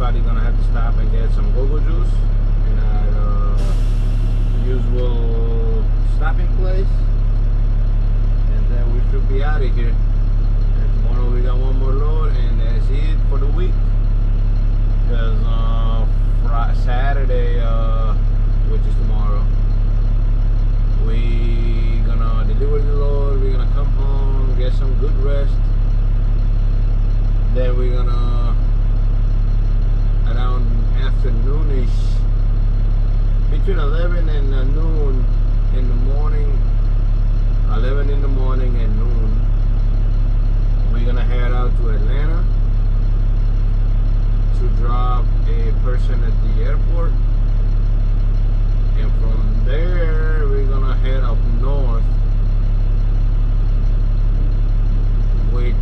probably gonna have to stop and get some go-go juice in our usual stopping place, and then we should be out of here. And tomorrow we got one more load, and that's it for the week. Because Saturday, which is tomorrow, we gonna deliver the load. We're gonna come home, get some good rest. Then we're gonna around afternoonish, between 11 and noon in the morning, 11 in the morning and noon, we're gonna head out to Atlanta to drop a person at the airport, and from there we're gonna head up north, which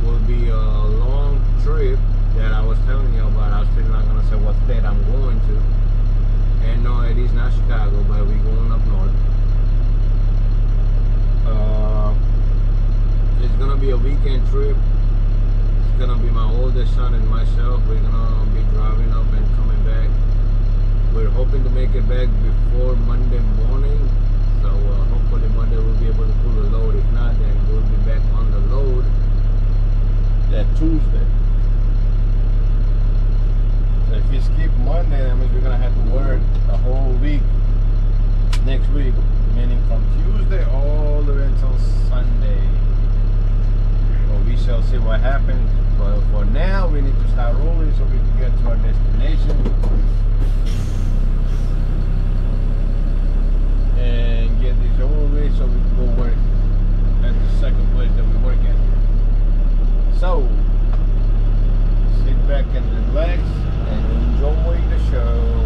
will be a long trip that I was telling you about. I was still not gonna say what state I'm going to, and no, it is not Chicago, but we're going up north. It's gonna be a weekend trip. It's gonna be my oldest son and myself. We're gonna be driving up and coming back. We're hoping to make it back before Monday morning, so hopefully Monday we'll be able to pull the load. If not, then we'll be back on the load that Tuesday. So if you skip Monday, that means we're gonna have to work the whole week next week, meaning from Tuesday all the way until Sunday. Well, we shall see what happens, but for now we need to start rolling so we can get to our destination and get this over with so we can go work at the second place that we work at. So sit back and relax and enjoy the show.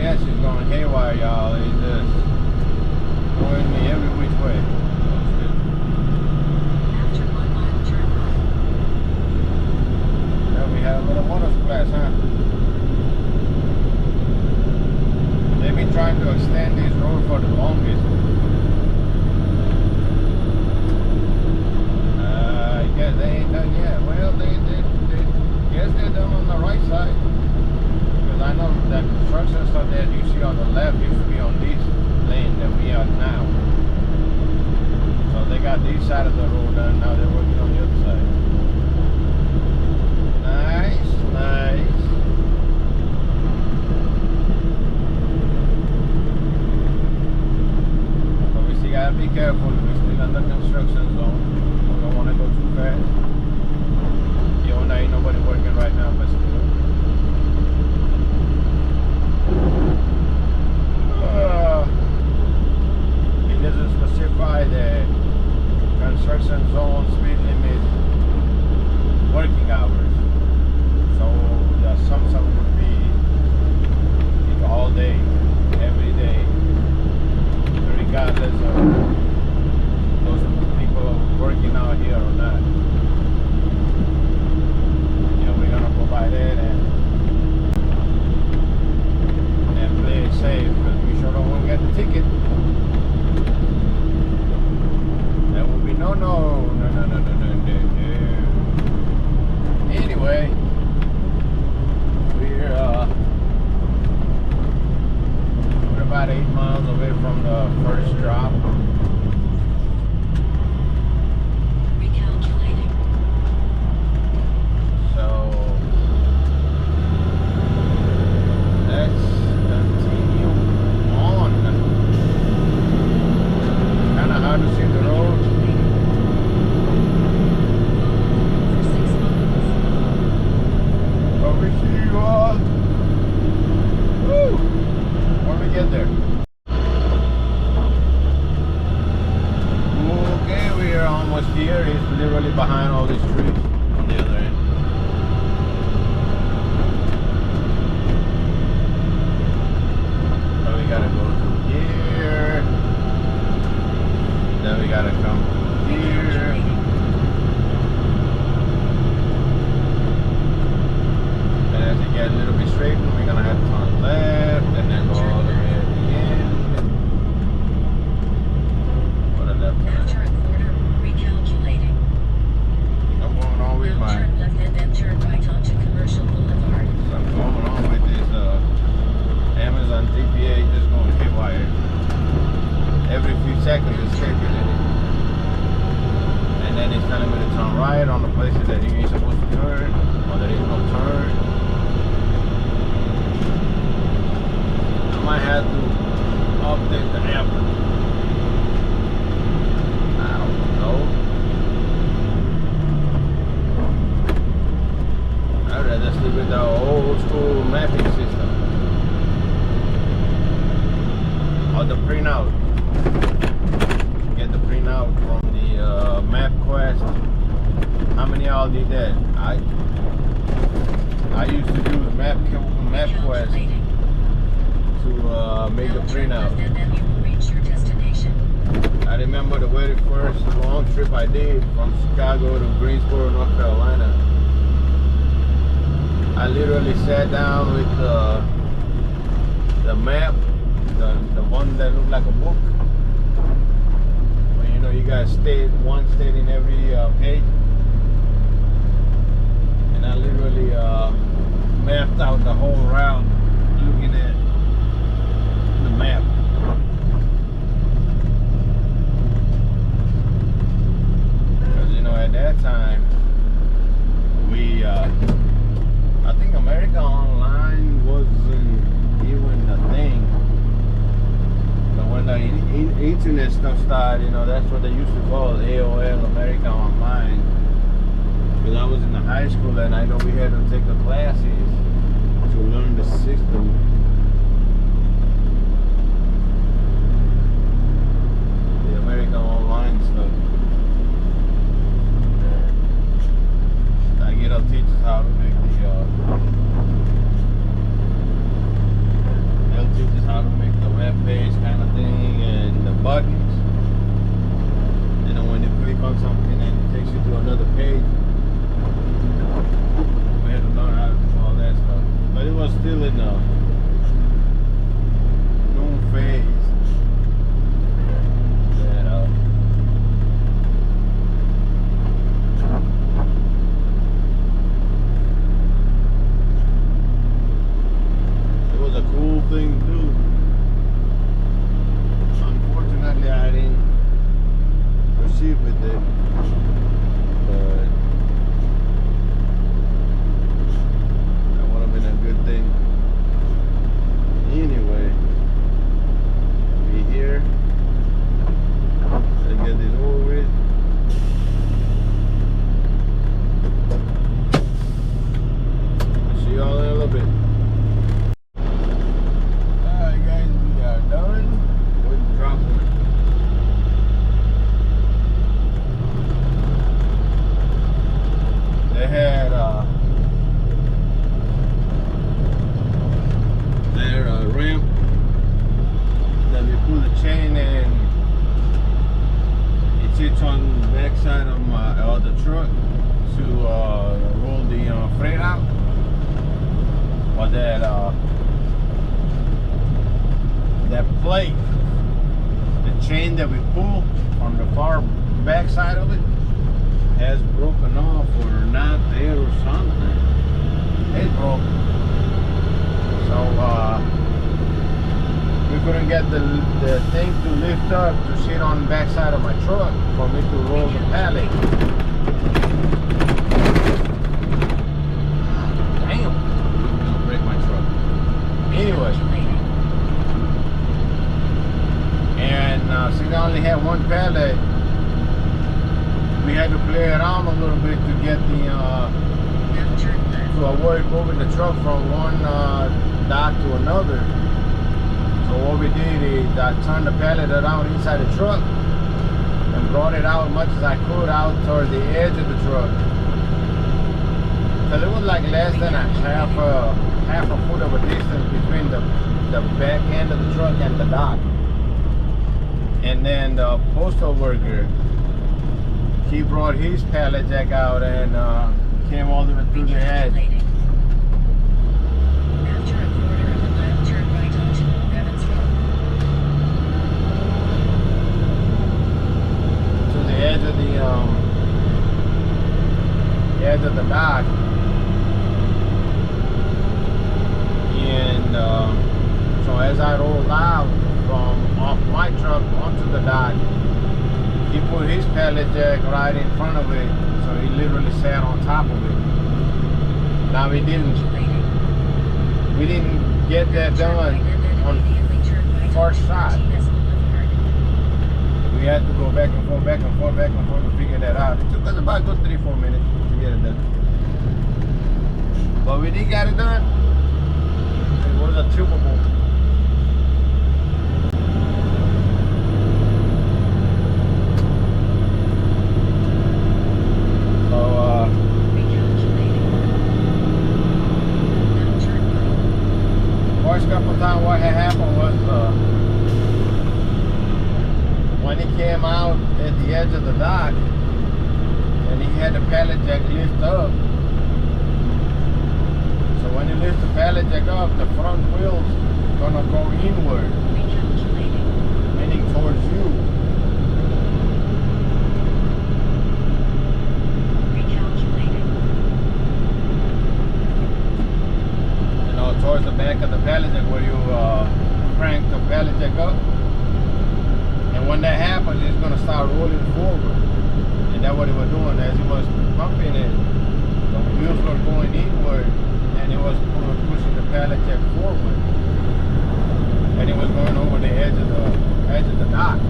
gas is going haywire, y'all. It's just going me every which way. After 1 mile, turn right. Yeah, we had a little water splash, huh? They've been trying to extend this road for the longest. I guess they ain't done yet. Well, they guess they're done on the right side. Because I know that construction stuff that you see on the left used to be on this lane that we are now. So they got this side of the road done, now they're working on the other side. Nice, nice. But we still gotta be careful, we're still under construction zone. We don't wanna go too fast. Even though ain't nobody working right now, but still. It doesn't specify the construction zone speed limit working hours. So the assumption would be like all day, every day, regardless of those people working out here or not. You know, we're gonna go by that and play it safe, because we sure don't want to get the ticket. That would be no. Anyway, we're about 8 miles away from the first drop. Recalculating. So let's continue on. Kind of hard to see the road. For 6 miles. But we see you all. Woo! When we get there. Okay, we are almost here. It's literally behind all these trees on the other end. So we gotta go through here. Then we gotta come through here. And as it gets a little bit straightened, we're gonna have to turn left and then go all the way at the end. What a left turn. After a quarter, recalculating. I'm going on with Now my. turn left and then turn right onto Commercial Boulevard. I'm going on with this Amazon TPA just going haywire. Every few seconds it's calculating. And then it's telling me to turn right on the places that you ain't supposed to turn, or there is no turn. I might have to update the app. I don't know. I'd rather stick with the old school mapping system. Or the printout. Get the printout from the MapQuest. How many of y'all did that? I used to use MapQuest to make the printout. And then you will reach your destination. I remember the very first long trip I did from Chicago to Greensboro, North Carolina. I literally sat down with the map, the one that looked like a book. Well, you know, you got one state in every page. And I literally mapped out the whole route looking at the map. Because, you know, at that time, I think America Online wasn't even a thing. But when the internet stuff started, you know, that's what they used to call AOL, America Online. Because I was in the high school and I know we had to take the classes to learn the system. The America Online stuff. It'll teach us how to make the thing too. Unfortunately, I didn't proceed with it, but that would have been a good thing. Anyway, we here. Let's get this over with. See y'all in a little bit. Alright guys, we are done with drop one. They had their ramp. Then we pull the chain and it sits on the back side of the truck to roll the freight out. Or that plate, the chain that we pull on the far back side of it has broken off or not there or something. It broke. So we couldn't get the thing to lift up to sit on the back side of my truck for me to roll the pallet. Damn. I'm gonna break my truck. Anyway. And since I only had one pallet, we had to play around a little bit to get the to avoid moving the truck from one dock to another. So what we did is I turned the pallet around inside the truck and brought it out as much as I could out towards the edge of the truck. Because it was like less than half a foot of a distance between the back end of the truck and the dock. And then the postal worker, he brought his pallet jack out and came all the way through the edge. After a quarter of a mile, turn right onto Evans Road. To the edge of the dock. And so as I rolled out from off my truck onto the dock, he put his pallet jack right in front of it, so he literally sat on top of it. Now we didn't get that done on first shot. We had to go back and forth to figure that out. It took us about a good 3-4 minutes to get it done. But we did get it done. It was achievable. First couple of times what had happened was when he came out at the edge of the dock and he had the pallet jack lift up. So when he lifts the pallet jack up, the front wheels gonna go inward, meaning towards you. Towards the back of the pallet jack where you crank the pallet jack up. And when that happens, it's going to start rolling forward. And that's what it was doing. As it was pumping it, the wheels were going inward and it was pushing the pallet jack forward. And it was going over the edge of the dock.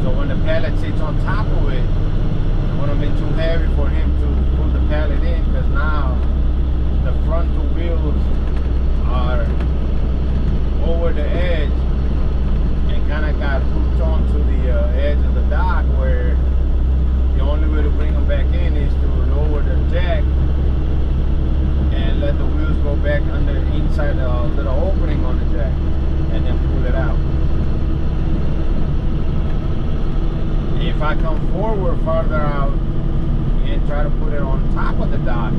So when the pallet sits on top of it, it wouldn't be too heavy for him to pull the pallet in, because now the front two wheels are over the edge and kind of got hooked onto the edge of the dock, where the only way to bring them back in is to lower the jack and let the wheels go back under inside the little opening on the jack and then pull it out. If I come forward farther out and try to put it on top of the dock,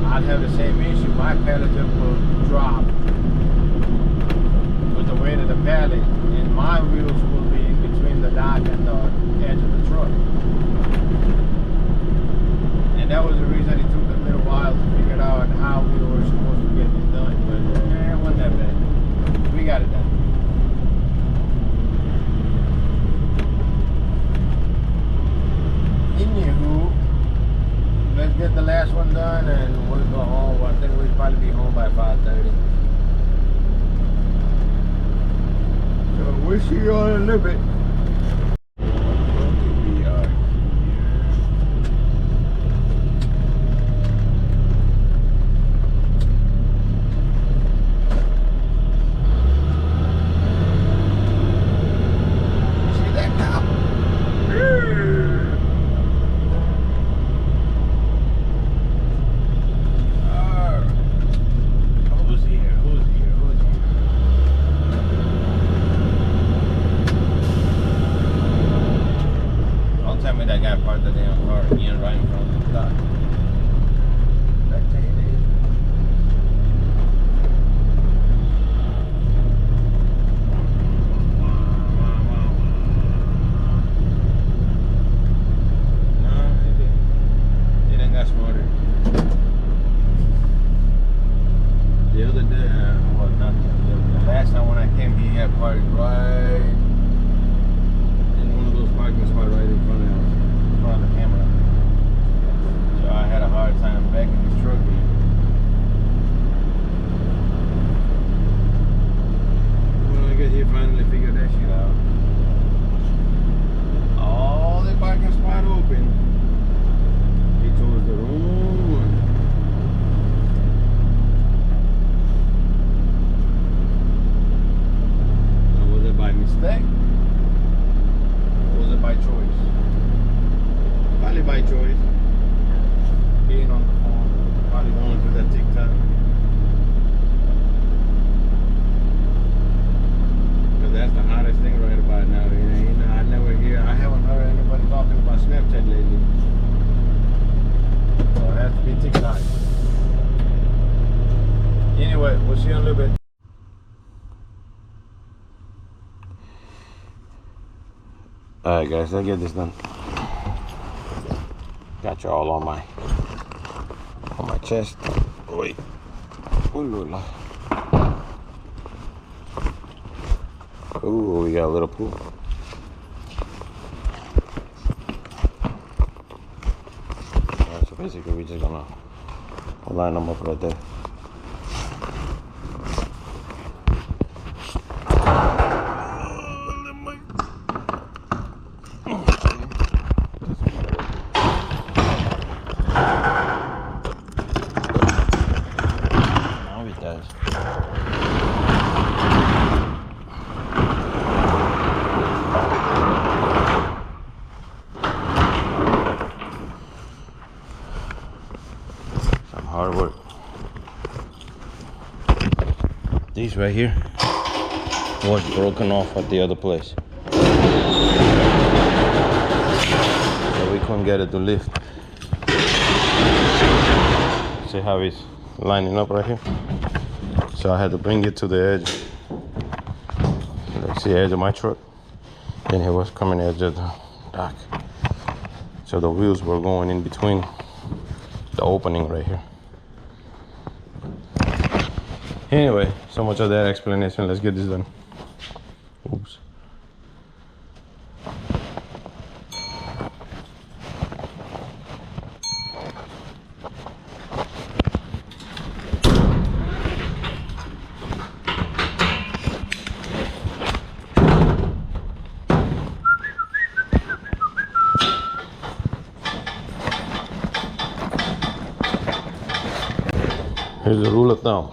I'd have the same issue. My pallet jack will drop with the weight of the pallet, and my wheels will be in between the dock and the edge of the truck. And that was the reason it took a little while to figure out how we were supposed to get this done. But We'll see you all in a little bit. We are here. See that cow? Who's here? Who's here? Who's here? Don't tell me that guy parked the damn car again right in front of the dock. The other day, well, not the last time when I came, he had parked right in one of those parking spots right in front of the camera. So I had a hard time backing his truck in. Well, I guess he finally figured that shit out. All the parking spot open. He chose the wrong one. By mistake, or was it by choice? Probably by choice. Being on the phone, probably going through that TikTok. Because that's the hottest thing right about now. I never hear, I haven't heard anybody talking about Snapchat lately. So it has to be TikTok. Anyway, we'll see you in a little bit. Alright guys, let's get this done. Got you all on my chest. Wait. Ooh, we got a little pool. Alright, so basically we're just gonna line them up right there. Hard work. These right here was broken off at the other place, so we couldn't get it to lift. See how it's lining up right here? So I had to bring it to the edge. Let's see the edge of my truck. Then it was coming edge of the dock. So the wheels were going in between the opening right here. Anyway, so much of that explanation. Let's get this done. Oops. Here's the rule of thumb.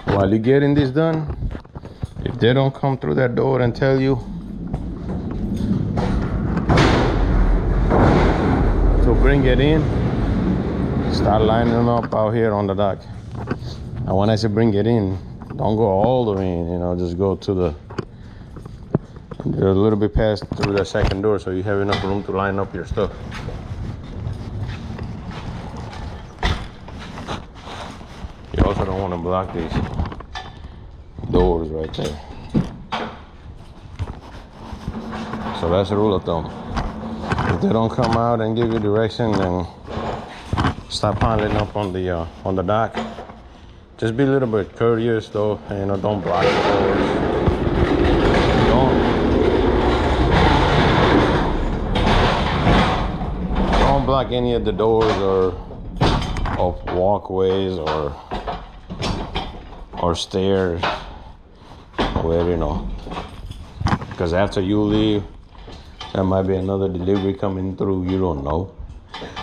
While you're getting this done, if they don't come through that door and tell you to bring it in, start lining them up out here on the dock. And when I say bring it in, don't go all the way in, you know, just go to the a little bit past through the second door so you have enough room to line up your stuff. You also don't want to block these doors right there. So that's the rule of thumb. If they don't come out and give you direction, then stop piling up on the dock. Just be a little bit courteous though, and, you know, don't block the doors. Don't block any of the doors or of walkways or stairs where, you know, because after you leave, there might be another delivery coming through. You don't know.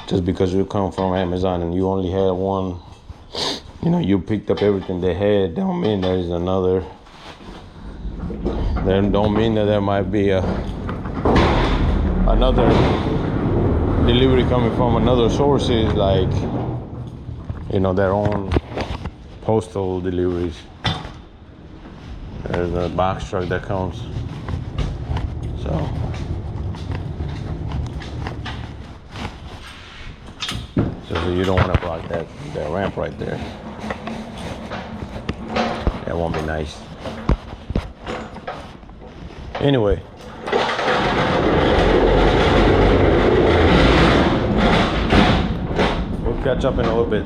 Just because you come from Amazon and you only had one, you know, you picked up everything they had, don't mean there's another. Then don't mean that there might be another delivery coming from another sources, like, you know, their own postal deliveries. There's a box truck that comes. So you don't want to block that ramp right there. That won't be nice. Anyway, we'll catch up in a little bit.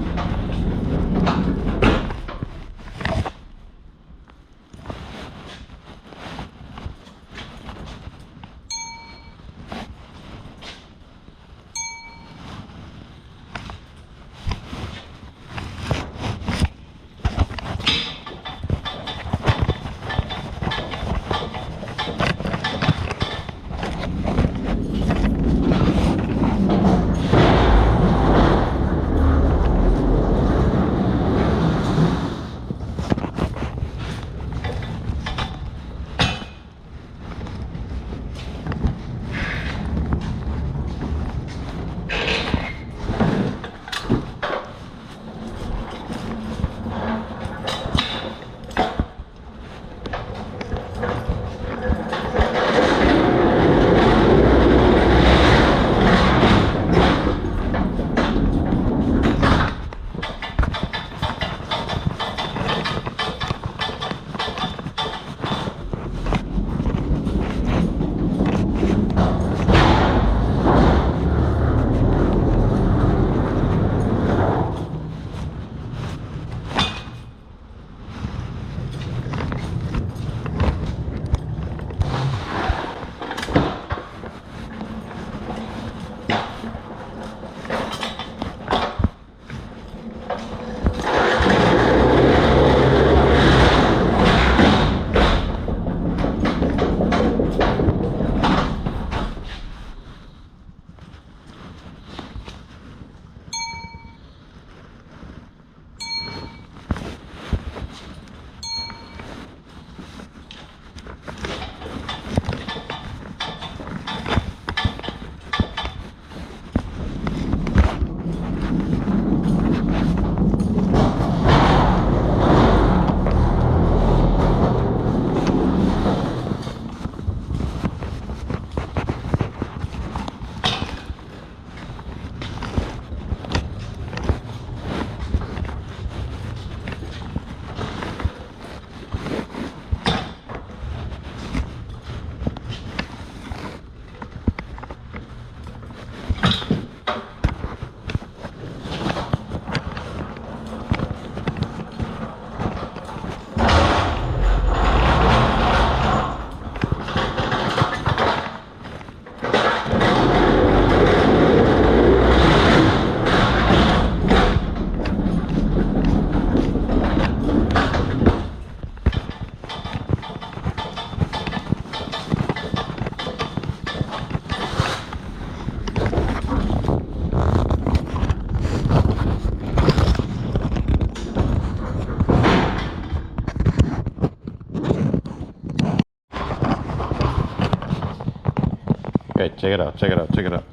Okay, check it out, check it out, check it out.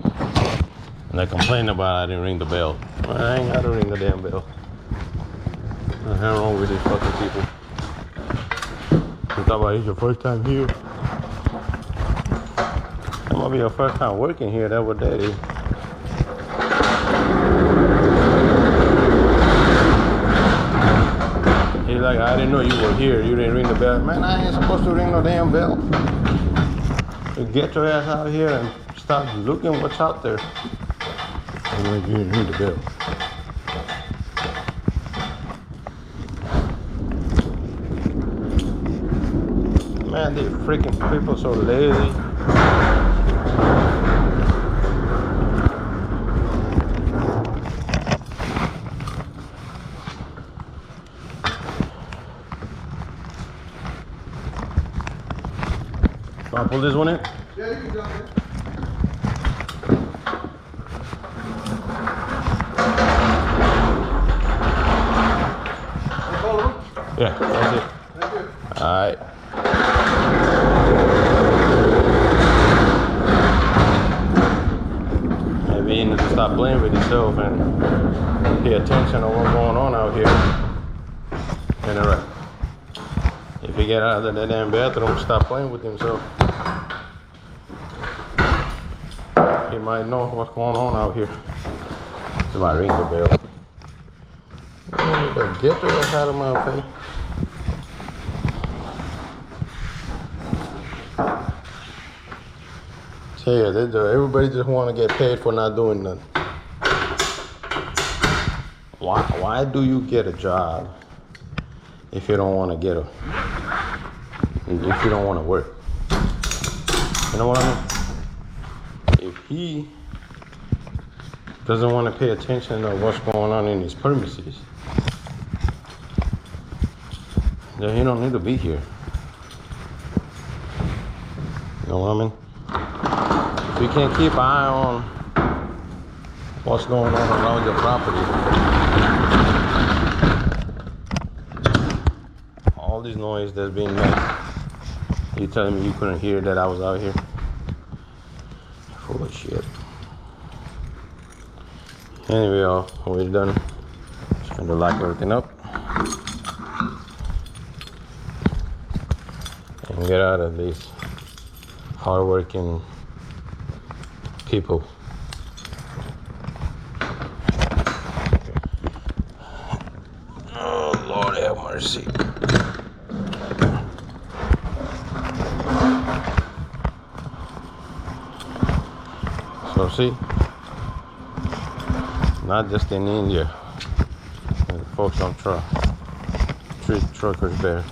And they complain about I didn't ring the bell. Well, I ain't gotta ring the damn bell. What the hell wrong with these fucking people? You thought about it's your first time here? That might be your first time working here, that's what that is. He's like, I didn't know you were here, you didn't ring the bell. Man, I ain't supposed to ring no damn bell. You get your ass out here and start looking what's out there. And then you didn't ring the bell. Man, these freaking people so lazy. I'll pull this one in? Yeah, you can jump in. Yeah, that's it. Thank you. Alright. Maybe you need to stop playing with yourself and pay attention to what's going on out here. And alright. If you get out of that damn bathroom, stop playing with himself. He might know what's going on out here. It's my ring the bell. Get the heck out of my face. Tell you, everybody just want to get paid for not doing nothing. Why do you get a job if you don't want to get if you don't want to work? You know what I mean? If he doesn't want to pay attention to what's going on in his premises, then he don't need to be here. You know what I mean? If you can't keep an eye on what's going on around your property, all this noise that's being made, you telling me you couldn't hear that I was out here? Full of shit. Anyway, y'all, we're done. Just trying to lock everything up and get out of these hardworking people. Oh, Lord have mercy. So see, not just in India, folks on treat truckers bad.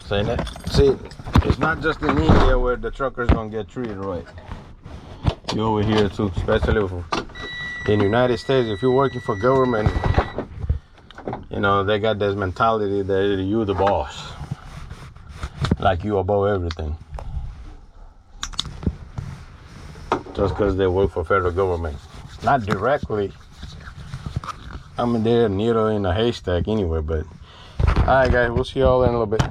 Saying that, see, it's not just in India where the truckers don't get treated right. You over here too, especially in the United States. If you're working for government, you know they got this mentality that you the boss, like you above everything. Just because they work for federal government, not directly. I mean, they're a needle in a haystack anyway. But all right, guys, we'll see y'all in a little bit.